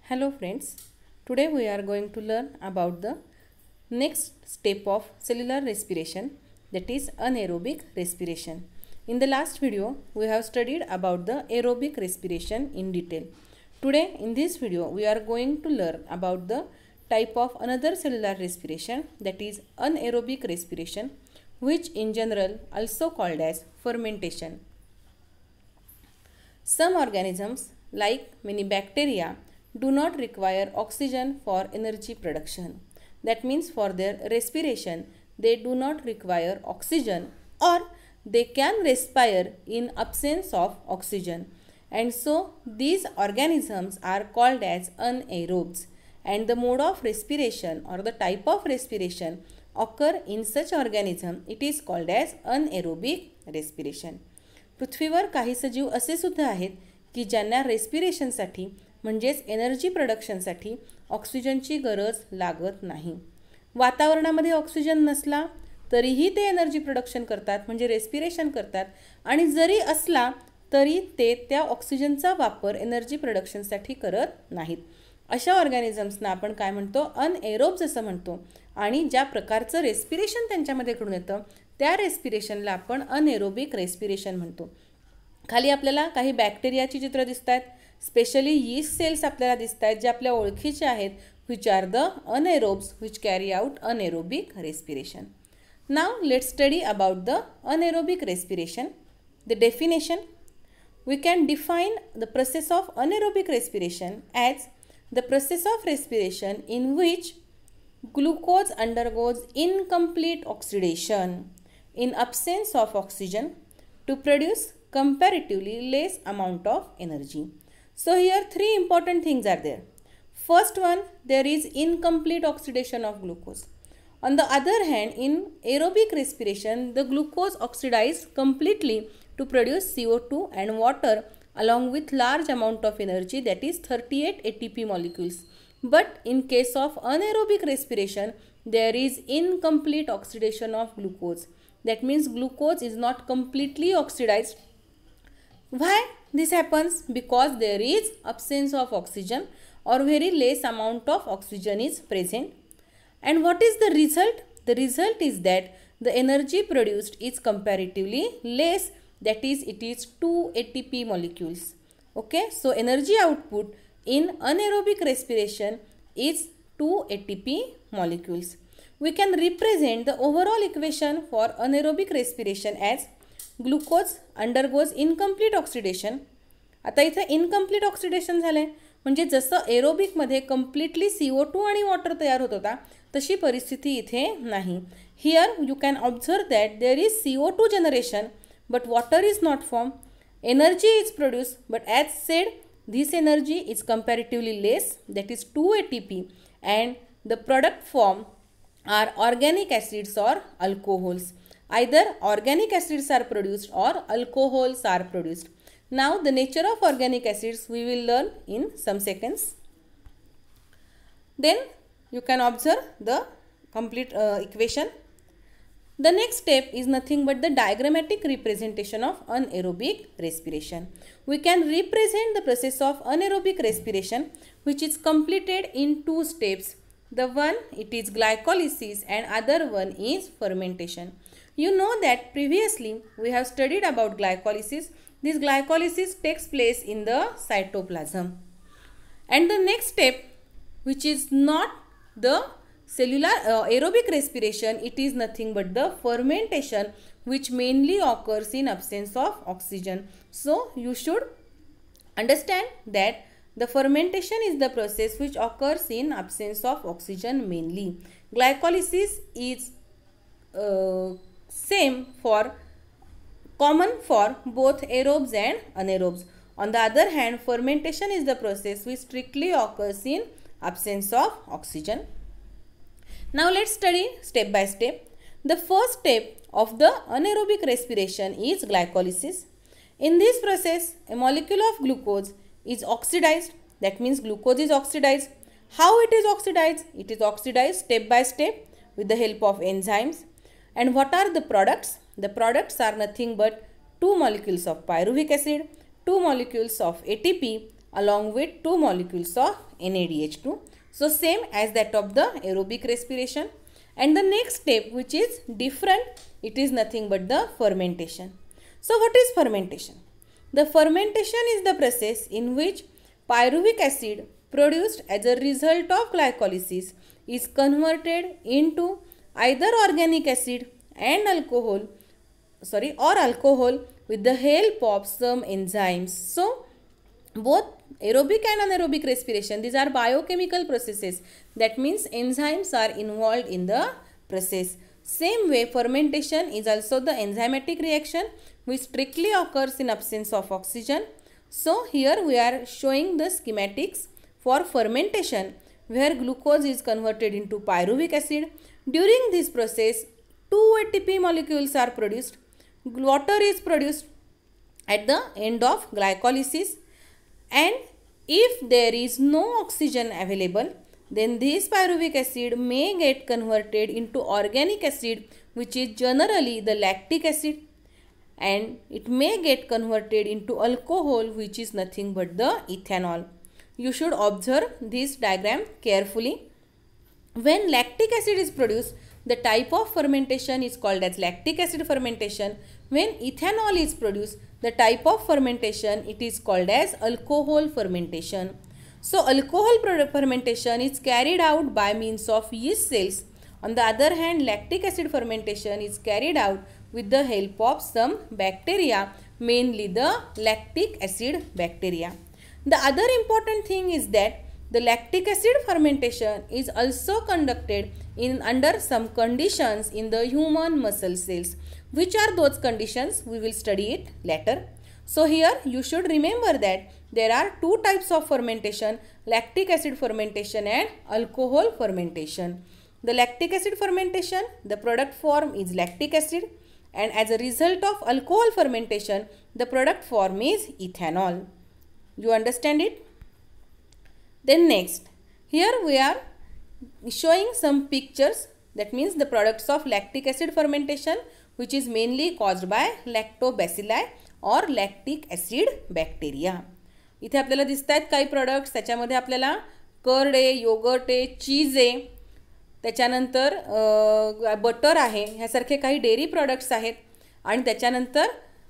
Hello friends, today we are going to learn about the next step of cellular respiration, that is anaerobic respiration. In the last video we have studied about the aerobic respiration in detail. Today in this video we are going to learn about the type of another cellular respiration, that is anaerobic respiration, which in general also called as fermentation. Some organisms like many bacteria do not require oxygen for energy production. That means for their respiration they do not require oxygen, or they can respire in absence of oxygen, and so these organisms are called as anaerobes, and the mode of respiration or the type of respiration occur in such organism, it is called as anaerobic respiration. पृथ्वीवर काही सजीव असे सुद्धा आहेत की ज्यांना रेस्पिरेशनसाठी म्हणजेच energy प्रोडक्शनसाठी ऑक्सिजनची गरज लागत नाही. वातावरणामध्ये ऑक्सिजन नसला तरीही ते एनर्जी प्रोडक्शन करतात, म्हणजे रेस्पिरेशन करतात, आणि जरी असला तरी ते त्या ऑक्सिजनचा वापर एनर्जी प्रोडक्शनसाठी करत नाहीत. अशा ऑर्गॅनिझम्सना आपण काय म्हणतो, अनएरोब्स असं म्हणतो. आणि ज्या प्रकारचं रेस्पिरेशन त्यांच्यामध्ये घडून येतं त्या रेस्पिरेशनला आपण अनएरोबिक रेस्पिरेशन म्हणतो. खाली आपल्याला काही बॅक्टेरियाची चित्र दिसत आहेत, स्पेशली यीस्ट सेल्स आपल्याला दिसत आहेत जे आपल्या ओळखीचे आहेत, which are the anaerobes which carry out anaerobic respiration. Now let's study about the anaerobic respiration. The definition: we can define the process of anaerobic respiration as the process of respiration in which glucose undergoes incomplete oxidation in absence of oxygen to produce comparatively less amount of energy. So here three important things are there. First one, there is incomplete oxidation of glucose. On the other hand, in aerobic respiration, the glucose oxidizes completely to produce CO2 and water along with large amount of energy, that is 38 ATP molecules. But in case of anaerobic respiration, there is incomplete oxidation of glucose. That means glucose is not completely oxidized. Why this happens? Because there is absence of oxygen or very less amount of oxygen is present. And what is the result? The result is that the energy produced is comparatively less, that is it is 2 ATP molecules. Okay, so energy output in anaerobic respiration is 2 ATP molecules. We can represent the overall equation for anaerobic respiration as glucose undergoes incomplete oxidation. आता इथे incomplete oxidation झाले म्हणजे जसं एरोबिकमध्ये completely CO2 आणि water तयार होत होता तशी परिस्थिती इथे नाही. Here you can observe that there is CO2 generation but water is not form. Energy is produce but as said this energy is comparatively less, that is 2 ATP, and the product form are organic acids or alcohols. Either organic acids are produced or alcohols are produced. Now the nature of organic acids we will learn in some seconds. Then you can observe the complete equation. The next step is nothing but the diagrammatic representation of anaerobic respiration. We can represent the process of anaerobic respiration which is completed in two steps. The one, it is glycolysis, and other one is fermentation. You know that previously we have studied about glycolysis. This glycolysis takes place in the cytoplasm. And the next step, which is not the cellular aerobic respiration, it is nothing but the fermentation, which mainly occurs in absence of oxygen. So you should understand that the fermentation is the process which occurs in absence of oxygen mainly. Glycolysis is common for both aerobes and anaerobes. On the other hand, fermentation is the process which strictly occurs in absence of oxygen. Now let's study step by step. The first step of the anaerobic respiration is glycolysis. In this process, a molecule of glucose is oxidized. That means glucose is oxidized. How it is oxidized? It is oxidized step by step with the help of enzymes. And what are the products? The products are nothing but 2 molecules of pyruvic acid, 2 molecules of ATP, along with 2 molecules of NADH2. So same as that of the aerobic respiration. And the next step, which is different, it is nothing but the fermentation. So what is fermentation? The fermentation is the process in which pyruvic acid produced as a result of glycolysis is converted into either organic acid and alcohol with the help of some enzymes. So both aerobic and anaerobic respiration, these are biochemical processes. That means enzymes are involved in the process. Same way, fermentation is also the enzymatic reaction which strictly occurs in absence of oxygen. So here we are showing the schematics for fermentation, where glucose is converted into pyruvic acid. During this process, 2 ATP molecules are produced. Water is produced at the end of glycolysis, and if there is no oxygen available, then this pyruvic acid may get converted into organic acid, which is generally the lactic acid, and it may get converted into alcohol, which is nothing but the ethanol. You should observe this diagram carefully. When lactic acid is produced, the type of fermentation is called as lactic acid fermentation. When ethanol is produced, the type of fermentation, it is called as alcohol fermentation. So alcohol fermentation is carried out by means of yeast cells. On the other hand, lactic acid fermentation is carried out with the help of some bacteria, mainly the lactic acid bacteria. The other important thing is that the lactic acid fermentation is also conducted under some conditions in the human muscle cells. Which are those conditions? We will study it later. So here you should remember that there are 2 types of fermentation: lactic acid fermentation and alcohol fermentation. The lactic acid fermentation, the product form is lactic acid, and as a result of alcohol fermentation, the product form is ethanol. You understand it? Then next, here we are showing some pictures, that means the products of lactic acid fermentation, which is mainly caused by lactobacilli or lactic acid bacteria. इथे आपल्याला दिसत आहेत काही products, त्याच्यामध्ये आपल्याला curd आहे, yogurt आहे, चीज आहे, त्याच्यानंतर बटर आहे, ह्यासारखे काही डेअरी प्रोडक्ट्स आहेत. आणि त्याच्यानंतर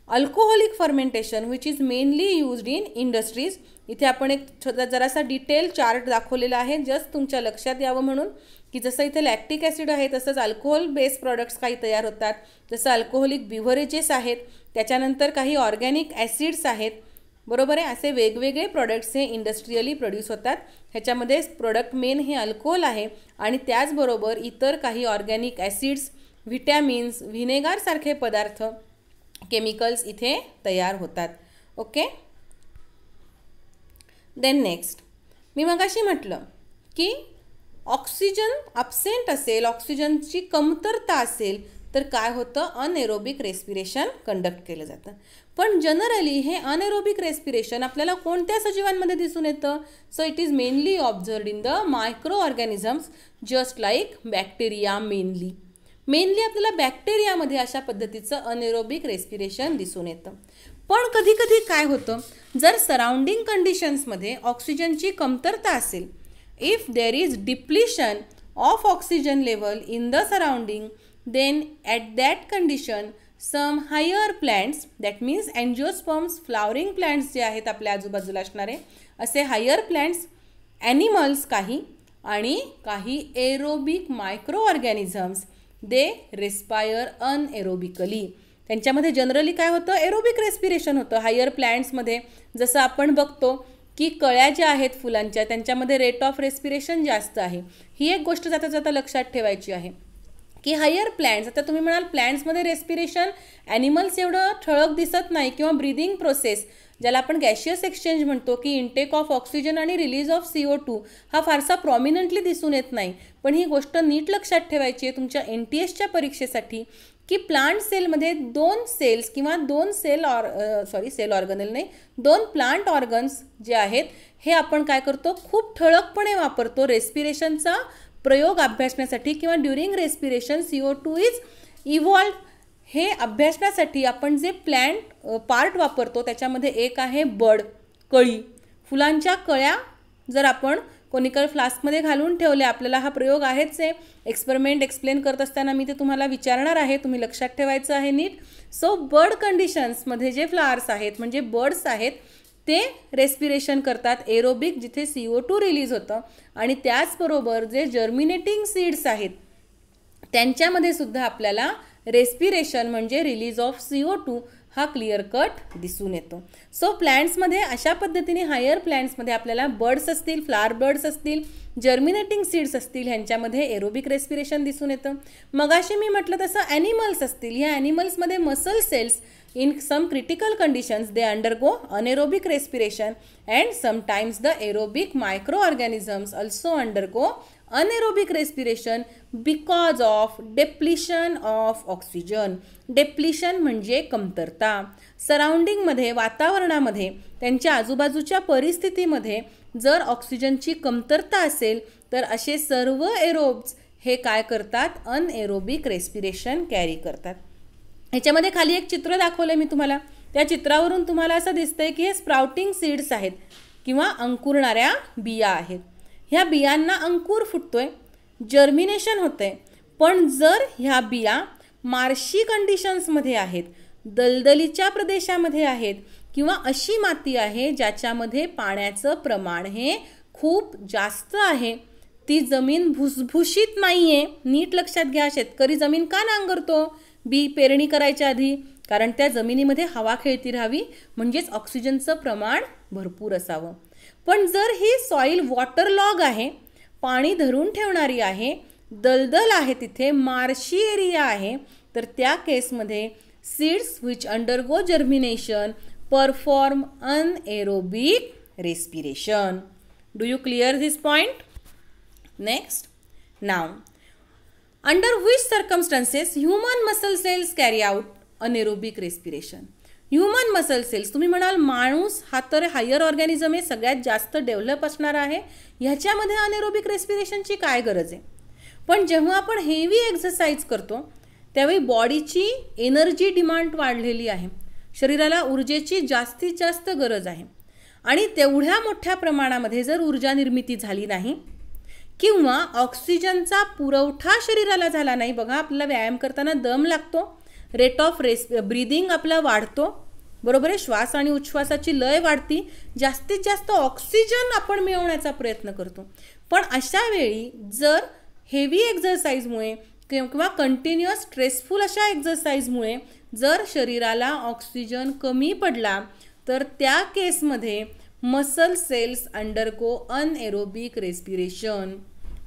alcoholic fermentation which is mainly used in industries. इथे आपण एक जरासा डिटेल चार्ट दाखवलेला आहे, जस्ट तुमच्या लक्षात यावं म्हणून की जसं इथे लॅक्टिक ॲसिड आहे तसंच अल्कोहोल बेस्ड प्रोडक्ट्स काही तयार होतात, जसं अल्कोहोलिक बिव्हरेजेस आहेत, त्याच्यानंतर काही ऑर्गॅनिक ॲसिड्स आहेत, बरोबर आहे. असे वेगवेगळे प्रोडक्ट्स हे इंडस्ट्रियली प्रोड्यूस होतात. ह्याच्यामध्ये प्रोडक्ट मेन हे अल्कोहोल आहे आणि त्याचबरोबर इतर काही ऑर्गॅनिक ॲसिड्स, व्हिटॅमिन्स, व्हिनेगारसारखे पदार्थ, केमिकल्स इथे तयार होतात. ओके. देन नेक्स्ट, मी मगाशी म्हटलं की ऑक्सिजन अब्सेंट असेल, ऑक्सिजनची कमतरता असेल तर काय होतं, अनएरोबिक रेस्पिरेशन कंडक्ट केलं जातं. पण जनरली हे अनएरोबिक रेस्पिरेशन आपल्याला कोणत्या सजीवांमध्ये दिसून येतं? So it is mainly observed in the micro organisms just like bacteria. Mainly आपल्याला बॅक्टेरियामध्ये अशा पद्धतीचं अनएरोबिक रेस्पिरेशन दिसून येतं. पण कधी कधी काय होतं, जर सराउंडिंग कंडिशन्समध्ये ऑक्सिजनची कमतरता असेल, if there is depletion of oxygen level in the surrounding, then at that condition some higher plants, that means angiosperms, flowering plants जे आहेत आपल्या आजूबाजूला असणारे असे हायर प्लांट्स, ॲनिमल्स काही आणि काही एरोबिक मायक्रो ऑर्गॅनिझम्स, दे रेस्पायर अनएरोबिकली. त्यांच्यामध्ये जनरली काय होतं, एरोबिक रेस्पिरेशन होतं हायर प्लांट्समध्ये. जसं आपण बघतो की कळ्या ज्या आहेत फुलांच्या, त्यांच्यामध्ये रेट ऑफ रेस्पिरेशन जास्त आहे. ही एक गोष्ट जाता जाता लक्षात ठेवायची आहे की हायर प्लॅन्ट्स, आता तुम्ही म्हणाल प्लॅन्ट्समध्ये रेस्पिरेशन ॲनिमल्स एवढं ठळक दिसत नाही, किंवा ब्रीदिंग प्रोसेस ज्याला आपण गॅशियस एक्सचेंज म्हणतो की इंटेक ऑफ ऑक्सिजन आणि रिलीज ऑफ CO2 हा फारसा प्रॉमिनंटली दिसून येत नाही. पण ही गोष्ट नीट लक्षात ठेवायची आहे तुमच्या NTSच्या परीक्षेसाठी की प्लांट सेलमध्ये 2 सेल्स किंवा 2 सेल ऑर्गनल नाही, 2 प्लांट ऑर्गन्स जे आहेत हे आपण काय करतो, खूप ठळकपणे वापरतो रेस्पिरेशनचा प्रयोग अभ्यासण्यासाठी, किंवा during respiration CO2 is evolve हे अभ्यासण्यासाठी आपण जे प्लांट पार्ट वापरतो त्याच्यामध्ये एक आहे बड, कळी, फुलांच्या कळ्या जर आपण कोनिकल फ्लास्कमध्ये घालून ठेवले, आपल्याला हा प्रयोग आहेच आहे, एक्सपेरिमेंट एक्सप्लेन करत असताना मी ते तुम्हाला विचारणार आहे, तुम्ही लक्षात ठेवायचं आहे नीट. सो बर्ड कंडिशन्समध्ये जे फ्लावर्स आहेत म्हणजे बर्ड्स आहेत ते रेस्पिरेशन करतात एरोबिक, जिथे CO2 रिलीज होतं. आणि त्याचबरोबर जे जर्मिनेटिंग सीड्स आहेत त्यांच्यामध्ये सुद्धा आपल्याला रेस्पिरेशन म्हणजे रिलीज ऑफ CO2 हा क्लिअर कट दिसून येतो. सो प्लॅन्ट्समध्ये अशा पद्धतीने हायर प्लॅन्ट्समध्ये आपल्याला बर्ड्स असतील, फ्लावर बर्ड्स असतील, जर्मिनेटिंग सीड्स असतील, ह्यांच्यामध्ये एरोबिक रेस्पिरेशन दिसून येतं. मगाशी मी म्हटलं तसं ॲनिमल्स असतील, ह्या ॲनिमल्समध्ये muscle cells in some critical conditions they undergo anaerobic respiration and sometimes the aerobic microorganisms also undergo anaerobic respiration because of depletion of oxygen. depletion म्हणजे कमतरता. सराउंडिंगमध्ये, वातावरणामध्ये, त्यांच्या आजूबाजूच्या परिस्थितीमध्ये जर ऑक्सिजनची कमतरता असेल तर असे सर्व एरोब्स हे काय करतात, अनएरोबिक रेस्पिरेशन कॅरी करतात. ह्याच्यामध्ये खाली एक चित्र दाखवलं मी तुम्हाला. त्या चित्रावरून तुम्हाला असं दिसतंय की हे स्प्राउटिंग सीड्स आहेत किंवा अंकुरणाऱ्या बिया आहेत. ह्या बियांना अंकुर फुटतोय, जर्मिनेशन होतंय. पण जर ह्या बिया मार्शी कंडिशन्समध्ये आहेत, दलदलीच्या प्रदेशामध्ये आहेत किंवा अशी माती आहे ज्याच्यामध्ये पाण्याचं प्रमाण हे खूप जास्त आहे, ती जमीन भुसभुशीत नाही आहे. नीट लक्षात घ्या, शेतकरी जमीन का नांगरतो बी पेरणी करायच्या आधी? कारण त्या जमिनीमध्ये हवा खेळती राहावी, म्हणजेच ऑक्सिजनचं प्रमाण भरपूर असावं. पण जर ही सॉईल वॉटरलॉग आहे, पाणी धरून ठेवणारी आहे, दलदल आहे, तिथे मार्शी एरिया आहे, तर त्या केसमध्ये seeds which undergo germination perform anaerobic respiration. Do you clear this point? Next, now under which circumstances human muscle cells carry out anaerobic respiration? Human muscle cells, तुम्ही म्हणाल माणूस हा तर हायर ऑर्गॅनिझम आहे, सगळ्यात जास्त डेव्हलप असणार आहे, ह्याच्यामध्ये अनेरोबिक रेस्पिरेशनची काय गरज आहे? पण जेव्हा आपण हेवी एक्सरसाइज करतो त्यावेळी बॉडीची एनर्जी डिमांड वाढलेली आहे, शरीराला ऊर्जेची जास्तीत जास्त गरज आहे. आणि तेवढ्या मोठ्या प्रमाणामध्ये जर ऊर्जा निर्मिती झाली नाही किंवा ऑक्सिजनचा पुरवठा शरीराला झाला नाही, बघा आपल्याला व्यायाम करताना दम लागतो, रेट ऑफ ब्रीदिंग आपला वाढतो, बरोबर आहे, श्वास आणि उच्छ्वासाची लय वाढती, जास्तीत जास्त ऑक्सिजन आपण मिळवण्याचा प्रयत्न करतो. पण अशा वेळी जर हेवी एक्झरसाइजमुळे किंवा कंटिन्युअस स्ट्रेसफुल अशा एक्झरसाइजमुळे जर शरीराला ऑक्सिजन कमी पडला तर त्या केसमध्ये muscle cells undergo anaerobic respiration.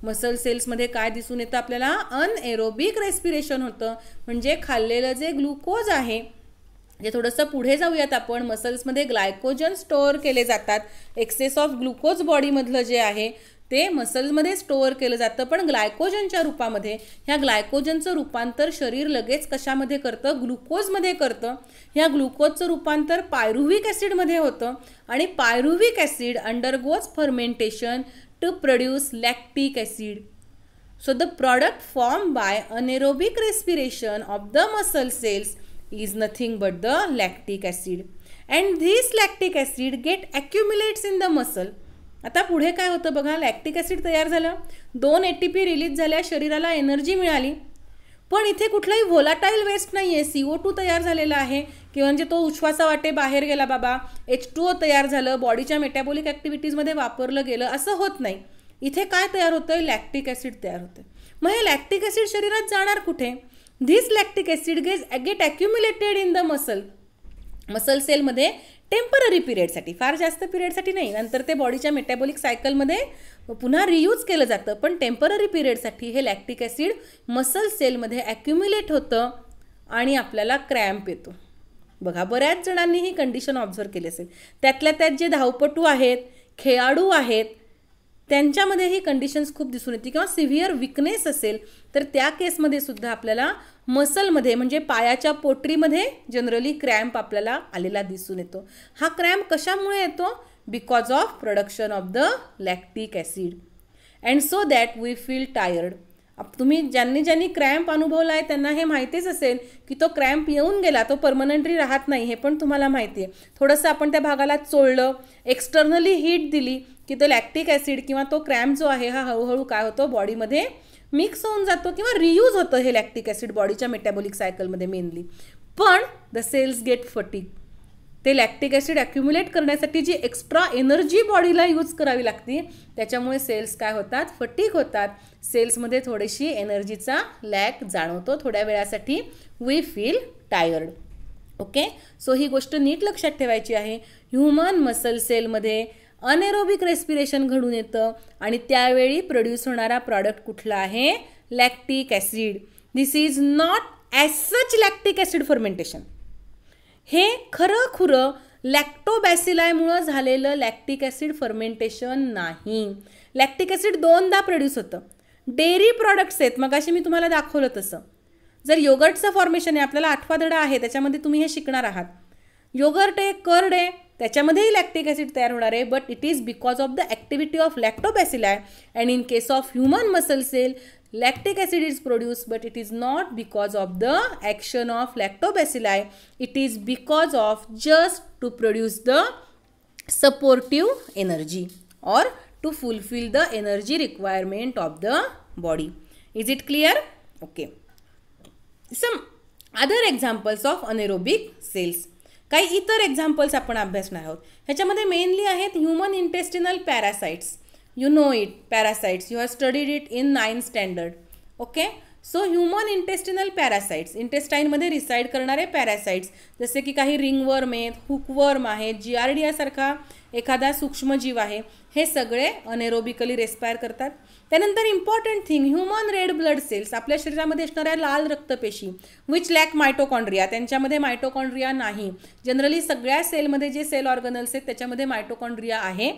Muscle सेल्समध्ये काय दिसून येतं आपल्याला? अनएरोबिक रेस्पिरेशन होतं. म्हणजे खाल्लेलं जे ग्लुकोज आहे, जे थोडंसं पुढे जाऊयात आपण, मसल्समध्ये ग्लायकोजन स्टोअर केले जातात. एक्सेस ऑफ ग्लुकोज बॉडीमधलं जे आहे ते मसल्समध्ये स्टोअर केलं जातं, पण ग्लायकोजनच्या रूपामध्ये. ह्या ग्लायकोजनचं रूपांतर शरीर लगेच कशामध्ये करतं? ग्लुकोजमध्ये करतं. ह्या ग्लुकोजचं रूपांतर पायरुव्हिक ॲसिडमध्ये होतं आणि pyruvic acid undergoes fermentation to produce lactic acid. So the product form by anaerobic respiration of the muscle cells is nothing but the lactic acid and this lactic acid get accumulates in the muscle. आता पुढे काय होतं बघा, lactic acid तयार झालं, 2 ATP release झाल्या, शरीराला energy मिळाली, पण इथे कुठलाही व्होलाटाईल वेस्ट नाही आहे. CO2 तयार झालेला आहे किंवा म्हणजे तो उच्छ्वासावाटे बाहेर गेला बाबा, H2O तयार झालं, बॉडीच्या मेटाबॉलिक ॲक्टिव्हिटीजमध्ये वापरलं गेलं, असं होत नाही. इथे काय तयार होतं? लॅक्टिक ॲसिड तयार होतं. मग हे लॅक्टिक ॲसिड शरीरात जाणार कुठे? This lactic acid get accumulated in the muscle सेलमध्ये टेम्पररी पिरियडसाठी, फार जास्त पिरियडसाठी नाही, नंतर ते बॉडीच्या मेटाबॉलिक सायकलमध्ये पुन्हा रियूज केलं जातं, पण टेम्पररी पिरियडसाठी हे लॅक्टिक ॲसिड मसल सेलमध्ये ॲक्युम्युलेट होतं आणि आपल्याला क्रॅम्प येतो. बघा, बऱ्याच जणांनी ही कंडिशन ऑब्झर्व केली असेल. त्यातल्या त्यात जे धावपटू आहेत, खेळाडू आहेत, त्यांच्यामध्ये ही कंडिशन्स खूप दिसून येते. किंवा सिव्हिअर विकनेस असेल तर त्या केसमध्ये सुद्धा आपल्याला मसलमध्ये म्हणजे पायाच्या पोटरीमध्ये जनरली क्रॅम्प आपल्याला आलेला दिसून येतो. हा क्रॅम्प कशामुळे येतो? Because of production of the lactic acid. And so that we feel tired. तुम्ही ज्यांनी क्रॅम्प अनुभवला आहे त्यांना हे माहितीच असेल की तो क्रॅम्प येऊन गेला, तो परमनंटली राहत नाही, हे पण तुम्हाला माहिती आहे. थोडंसं आपण त्या भागाला चोळलं, एक्सटर्नली हीट दिली की तो लॅक्टिक ॲसिड किंवा तो क्रॅम्प जो आहे हा हळूहळू काय होतो, बॉडीमध्ये मिक्स होऊन जातो किंवा रियूज होतं हे लॅक्टिक ॲसिड बॉडीच्या मेटाबॉलिक सायकलमध्ये मेनली. पण द सेल्स गेट फटीग. ते लॅक्टिक ॲसिड ॲक्युम्युलेट करण्यासाठी जी एक्स्ट्रा एनर्जी बॉडीला यूज करावी लागते त्याच्यामुळे सेल्स काय होतात, फटीग होतात. सेल्समध्ये थोडीशी एनर्जीचा लॅक जाणवतो, थोड्या वेळासाठी we feel tired. Okay, so ही गोष्ट नीट लक्षात ठेवायची आहे. ह्युमन मसल सेलमध्ये अनेरोबिक रेस्पिरेशन घडून येतं आणि त्यावेळी प्रोड्यूस होणारा प्रॉडक्ट कुठला आहे, lactic acid. This is not as such lactic acid fermentation. हे खरं खुरं लॅक्टोबॅसिलायमुळं झालेलं लॅक्टिक ॲसिड फर्मेंटेशन नाही. लॅक्टिक ॲसिड दोनदा प्रोड्यूस होतं. डेअरी प्रॉडक्ट्स आहेत, मगाशी मी तुम्हाला दाखवलं तसं. जर योगर्टचं फॉर्मेशन आहे, आपल्याला 8वा धडा आहे त्याच्यामध्ये तुम्ही हे शिकणार आहात. योगर्ट आहे, कर्ड आहे, त्याच्यामध्येही लॅक्टिक ॲसिड तयार होणार आहे, but it is because of the activity of lactobacilli. And in case of human muscle cell lactic acid is produced, but it is not because of the action of lactobacilli. It is because of just to produce the supportive energy or to fulfill the energy requirement of the body. Is it clear? Okay. Some other examples of anaerobic cells. काही इतर examples आपण अभ्यासणार आहोत. ह्याच्यामध्ये mainly आहेत human intestinal parasites. You know it, parasites. You have studied it in 9th standard. Okay. So human intestinal parasites, intestine मध्ये reside करणारे parasites, जसे की काही रिंगवर्म आहेत, हुकवर्म आहेत, जिआरडिया सारखा एखादा सूक्ष्मजीव आहे, हे सगळे अनेरोबिकली रेस्पायर करतात. त्यानंतर important thing, human red blood cells, आपल्या शरीरामध्ये असणाऱ्या लाल रक्तपेशी, विच लॅक मायटोकॉन्ड्रिया, त्यांच्यामध्ये मायटोकॉन्ड्रिया नाही. जनरली सगळ्या सेलमध्ये जे सेल ऑर्गनल्स आहेत त्याच्यामध्ये मायटोकॉन्ड्रिया आहे,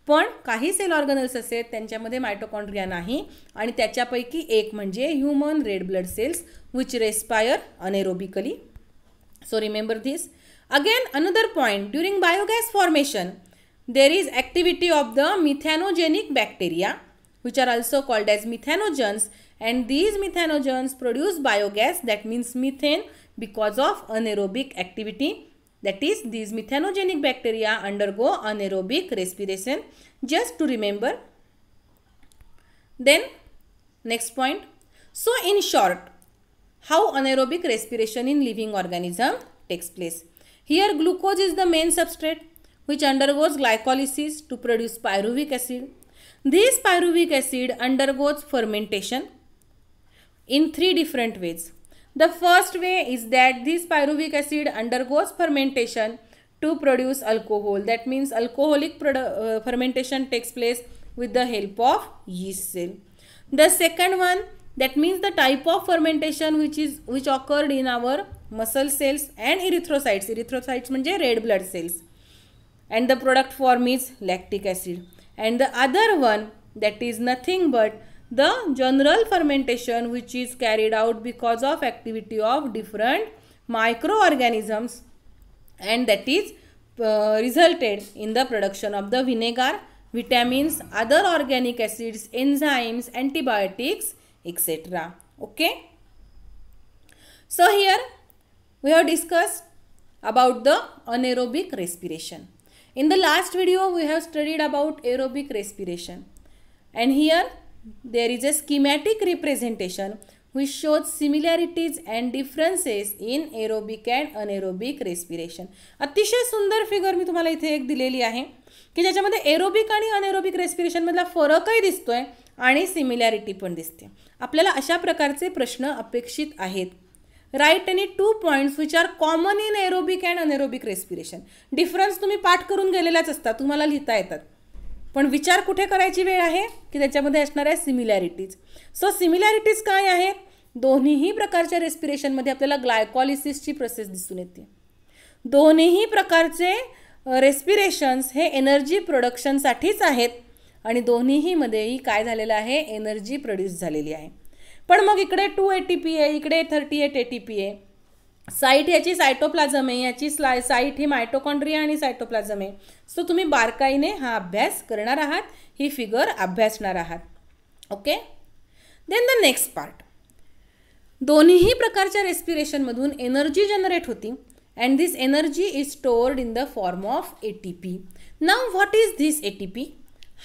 पण काही सेल ऑर्गनल्स आहेत त्यांच्यामध्ये मायटोकॉन्ड्रिया नाही. आणि त्याच्यापैकी एक म्हणजे human red blood cells which respire anaerobically. So remember this. Again another point, during biogas formation there is activity of the methanogenic bacteria which are also called as methanogens, and these methanogens produce biogas, that means methane, because of anaerobic activity. That is, these methanogenic bacteria undergo anaerobic respiration. Just to remember. Then next point. So in short, how anaerobic respiration in living organism takes place. Here glucose is the main substrate which undergoes glycolysis to produce pyruvic acid. This pyruvic acid undergoes fermentation in 3 different ways. The first way is that this pyruvic acid undergoes fermentation to produce alcohol. That means alcoholic fermentation takes place with the help of yeast cell. The second one, that means the type of fermentation which occurred in our muscle cells and erythrocytes. Erythrocytes म्हणजे red blood cells. And the product form is lactic acid. And the other one, that is nothing but the general fermentation which is carried out because of activity of different microorganisms, and that is resulted in the production of the vinegar, vitamins, other organic acids, enzymes, antibiotics, etc. Okay. So here we have discussed about the anaerobic respiration. In the last video we have studied about aerobic respiration, and here there is a schematic representation which shows similarities and differences in aerobic and anaerobic respiration. अतिशय सुंदर figure मी तुम्हाला इथे एक दिलेली आहे की ज्याच्यामध्ये aerobic आणि अनेरोबिक रेस्पिरेशन मधला फरकही दिसतोय आणि सिमिलॅरिटी पण दिसते. आपल्याला अशा प्रकारचे प्रश्न अपेक्षित आहेत. Write any 2 points which are common in aerobic and anaerobic respiration. Difference तुम्ही पाठ करून गेलेलाच असता, तुम्हाला लिहिता येतात, पण विचार कुठे करायची वेळ आहे की त्याच्यामध्ये असणाऱ्या सिमिलॅरिटीज. सो सिमिलॅरिटीज काय आहेत, दोन्हीही प्रकारच्या रेस्पिरेशनमध्ये आपल्याला ग्लायकॉलिसिसची प्रोसेस दिसून येते. दोन्हीही प्रकारचे रेस्पिरेशन्स हे एनर्जी प्रोडक्शनसाठीच आहेत आणि दोन्हीमध्येही काय झालेलं आहे, एनर्जी प्रोड्यूस झालेली आहे. पण मग इकडे 2 ATP आहे, इकडे 38 ATP आहे. साईट याची सायटोप्लाझम आहे, याची साईट ही मायटोकॉन्ड्रिया आणि सायटोप्लाझम आहे. सो तुम्ही बारकाईने हा अभ्यास करणार आहात, ही फिगर अभ्यासणार आहात. Okay. Then the next part, दोन्ही प्रकारच्या रेस्पिरेशनमधून एनर्जी जनरेट होती and this energy is stored in the form of ATP. नाव what is this ATP?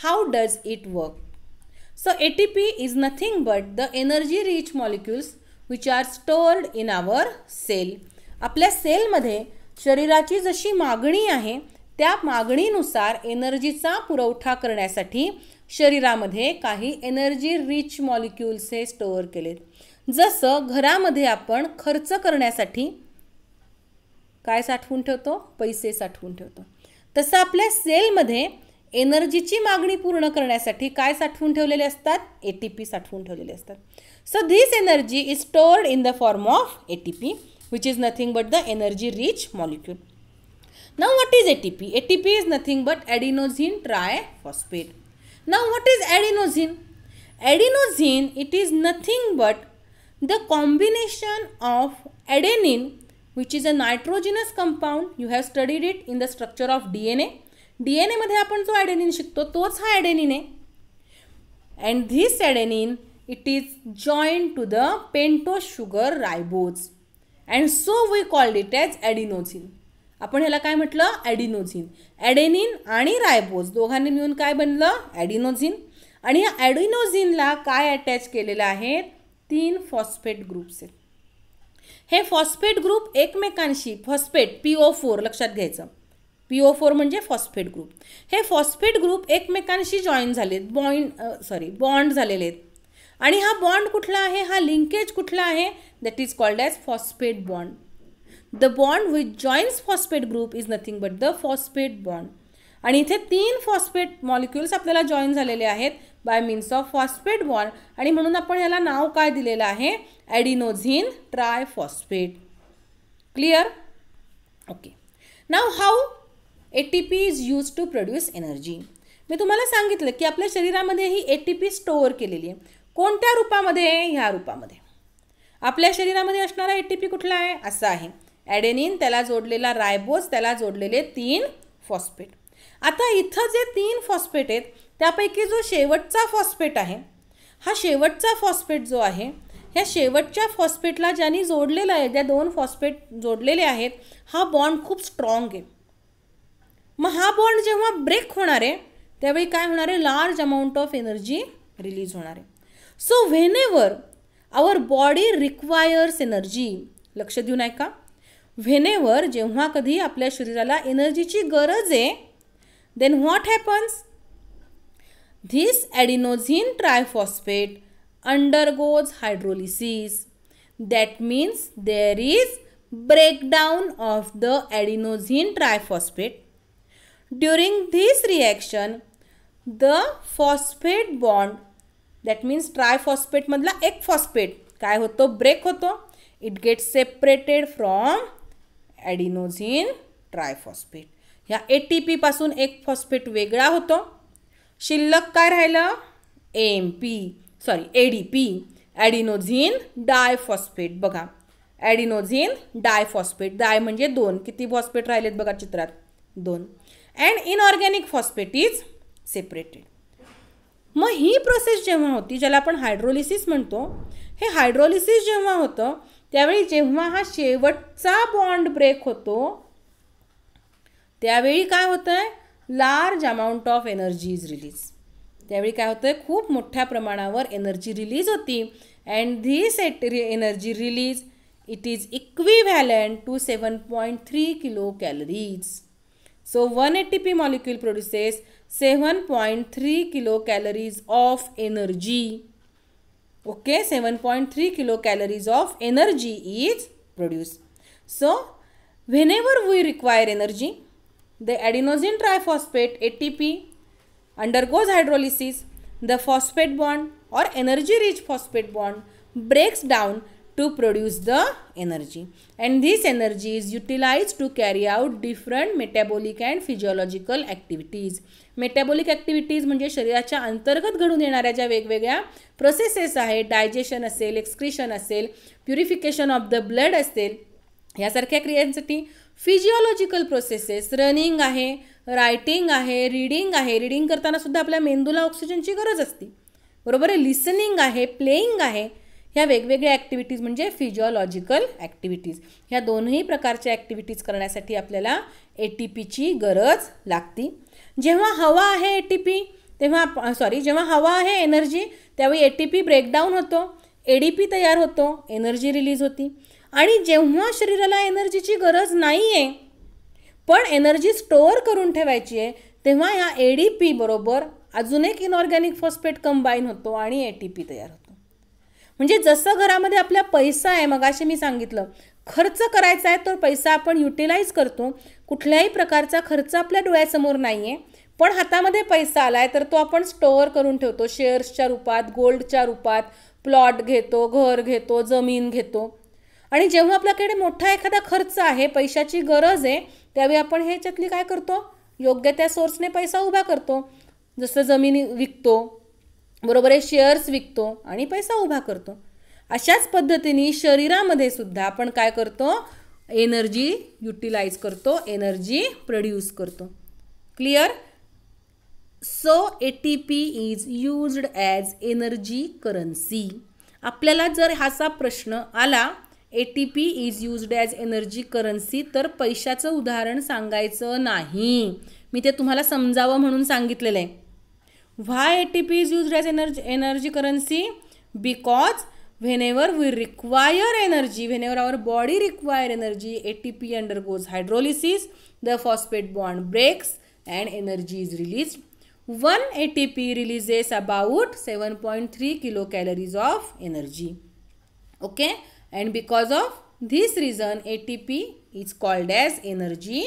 How does it work? So ATP is nothing but the energy rich molecules which are stored in our cell. आपल्या सेलमध्ये शरीराची जशी मागणी आहे त्या मागणीनुसार एनर्जीचा पुरवठा करण्यासाठी शरीरामध्ये काही एनर्जी रिच मॉलिक्युल्स हे स्टोअर केलेत. जसं घरामध्ये आपण खर्च करण्यासाठी काय साठवून ठेवतो? पैसे साठवून ठेवतो. तसं आपल्या सेलमध्ये एनर्जीची मागणी पूर्ण करण्यासाठी काय साठवून ठेवलेले असतात? ATP साठवून ठेवलेले असतात. So this energy is stored in the form of ATP which is nothing but the energy rich molecule. Now what is ATP? ATP is nothing but adenosine triphosphate. Now what is adenosine? Adenosine, it is nothing but the combination of adenine, which is a nitrogenous compound. You have studied it in the structure of DNA. DNA मध्ये आपण जो adenine शिकतो तोच हा adenine आहे. And this adenine, it is joined to the pentose sugar ribose. And so we called it as adenosine. आपण ह्याला काय म्हटलं? ॲडिनोझिन. ॲडेनिन आणि रायबोज दोघांनी मिळून काय बनलं? ॲडिनोझिन. आणि या ॲडिनोझिनला काय अटॅच केलेलं आहे? 3 फॉस्फेट ग्रुप्स आहेत. हे फॉस्फेट ग्रुप एकमेकांशी फॉस्फेट PO4 लक्षात घ्यायचं. PO4 म्हणजे फॉस्फेट ग्रुप. हे फॉस्फेट ग्रुप एकमेकांशी जॉईन झालेत, बॉन्ड झालेले आहेत. आणि हा बॉन्ड कुठला आहे? हा लिंकेज कुठला आहे? That is called as phosphate bond. The bond which joins phosphate group is nothing but the phosphate bond. आणि इथे 3 फॉस्फेट मॉलिक्युल्स आपल्याला जॉईन झालेले आहेत by means of phosphate bond. आणि म्हणून आपण याला नाव काय दिलेलं आहे? Adenosine triphosphate. Clear? Okay. Now how ATP is use to produce energy. मी तुम्हाला सांगितलं की आपल्या शरीरामध्ये ही ATP स्टोअर केलेली आहे. कोणत्या रूपामध्ये? ह्या रूपामध्ये. आपल्या शरीरामध्ये असणारा ATP कुठला आहे? असा आहे. ॲडेनिन, त्याला जोडलेला रायबोज, त्याला जोडलेले 3 फॉस्फेट. आता इथं जे 3 फॉस्फेट आहेत त्यापैकी जो शेवटचा फॉस्फेट आहे, हा शेवटचा फॉस्फेट जो आहे, ह्या शेवटच्या फॉस्फेटला ज्यांनी जोडलेलं आहे, ज्या 2 फॉस्फेट जोडलेले आहेत, हा बॉन्ड खूप स्ट्रॉंग आहे. मग हा बॉन्ड जेव्हा ब्रेक होणार आहे त्यावेळी काय होणार आहे? Large amount of energy release होणार आहे. सो व्हेनेवर आवर बॉडी रिक्वायर्स एनर्जी, लक्ष देऊन ऐका, व्हेनेवर जेव्हा कधी आपल्या शरीराला एनर्जीची गरज आहे, then what happens? This adenosine triphosphate undergoes hydrolysis. That means there is breakdown of the adenosine triphosphate. During this reaction, the phosphate bond, that means triphosphate मधला एक फॉस्फेट काय होतो? ब्रेक होतो. It gets separated from adenosine triphosphate. ह्या ATP पासून एक phosphate वेगळा होतो. शिल्लक काय राहिलं? ADP, adenosine diphosphate. बघा, ॲडिनोझिन डायफॉस्फेट. डाय म्हणजे 2. किती फॉस्फेट राहिलेत बघा चित्रात? 2. And inorganic phosphate is separated. मग ही प्रोसेस जेव्हा होती, ज्याला आपण हायड्रोलिसिस म्हणतो, हे हायड्रोलिसिस जेव्हा होतं त्यावेळी जेव्हा हा शेवटचा बॉन्ड ब्रेक होतो त्यावेळी काय होतं आहे? Large amount of energy is release. त्यावेळी काय होतं आहे? खूप मोठ्या प्रमाणावर एनर्जी रिलीज होती. And this energy release it is equivalent to 7.3 kilo calories. So 1 ATP molecule produces 7.3 kilocalories of energy. Okay, 7.3 kilocalories of energy is produced. So whenever we require energy, the adenosine triphosphate ATP undergoes hydrolysis. The phosphate bond or energy rich phosphate bond breaks down to produce the energy, and this energy is utilized to carry out different metabolic and physiological activities. Metabolic activities म्हणजे शरीराच्या अंतर्गत घडून येणाऱ्या ज्या वेगवेगळ्या processes आहेत, digestion असेल, excretion असेल, प्युरिफिकेशन ऑफ द ब्लड असेल, यासारख्या क्रियांसाठी फिजिओलॉजिकल प्रोसेसेस, रनिंग आहे, रायटिंग आहे, रीडिंग आहे. रीडिंग करताना सुद्धा आपल्या मेंदूला ऑक्सिजनची गरज असते. बरोबर आहे, लिसनिंग आहे, प्लेइंग आहे. ह्या वेगवेगळ्या ॲक्टिव्हिटीज म्हणजे फिजिओलॉजिकल ॲक्टिव्हिटीज. ह्या दोनही प्रकारच्या ॲक्टिव्हिटीज करण्यासाठी आपल्याला ATPची गरज लागते. जेव्हा हवा आहे ATP जेव्हा हवा आहे एनर्जी, त्यावेळी ATP ब्रेकडाऊन होतो, ADP तयार होतो, एनर्जी रिलीज होती. आणि जेव्हा शरीराला एनर्जीची गरज नाही आहे पण एनर्जी स्टोअर करून ठेवायची आहे, तेव्हा ह्या ADP बरोबर अजून एक इनऑर्गॅनिक फॉस्फेट कंबाईन होतो आणि ATP तयार होतो. म्हणजे जसं घरामध्ये आपला पैसा आहे, मगाशी मी सांगितलं, खर्च करायचा आहे तर पैसा आपण युटिलाइज करतो. कुठल्याही प्रकारचा खर्च आपल्या डोळ्यासमोर नाही आहे, पण हातामध्ये पैसा आला आहे तर तो आपण स्टोअर करून ठेवतो. शेअर्सच्या रूपात, गोल्डच्या रूपात, प्लॉट घेतो, घर घेतो, जमीन घेतो. आणि जेव्हा आपल्याकडे मोठा एखादा खर्च आहे, पैशाची गरज आहे, त्यावेळी आपण ह्याच्यातली काय करतो, योग्य त्या सोर्सने पैसा उभा करतो. जसं जमिनी विकतो, बरोबर आहे, शेअर्स विकतो आणि पैसा उभा करतो. अशाच पद्धतीने शरीरामध्ये सुद्धा आपण काय करतो, एनर्जी युटिलाइज करतो, एनर्जी प्रोड्यूस करतो. Clear? So ATP is used as energy currency. आपल्याला जर हाचा प्रश्न आला, ATP is used as energy currency, तर पैशाचं उदाहरण सांगायचं नाही. मी ते तुम्हाला समजावं म्हणून सांगितलेलं आहे. व्हाय ATP is used as energy currency? Because whenever we require energy, whenever our body require energy, ATP undergoes hydrolysis, the phosphate bond breaks and energy is released. One ATP releases about 7.3 kilocalories of energy. Okay, and because of this reason ATP is called as energy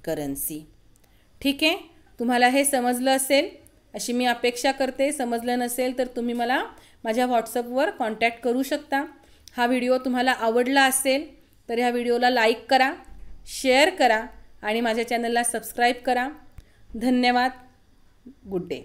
currency. ठीक आहे, तुम्हाला हे समजलं असेल अशी मी अपेक्षा करते. समजलं नसेल तर तुम्ही मला माझ्या व्हॉट्सअपवर कॉन्टॅक्ट करू शकता. हा व्हिडिओ तुम्हाला आवडला असेल तर ह्या व्हिडिओला लाईक करा, शेअर करा आणि माझ्या चॅनलला सबस्क्राईब करा. धन्यवाद. Good day.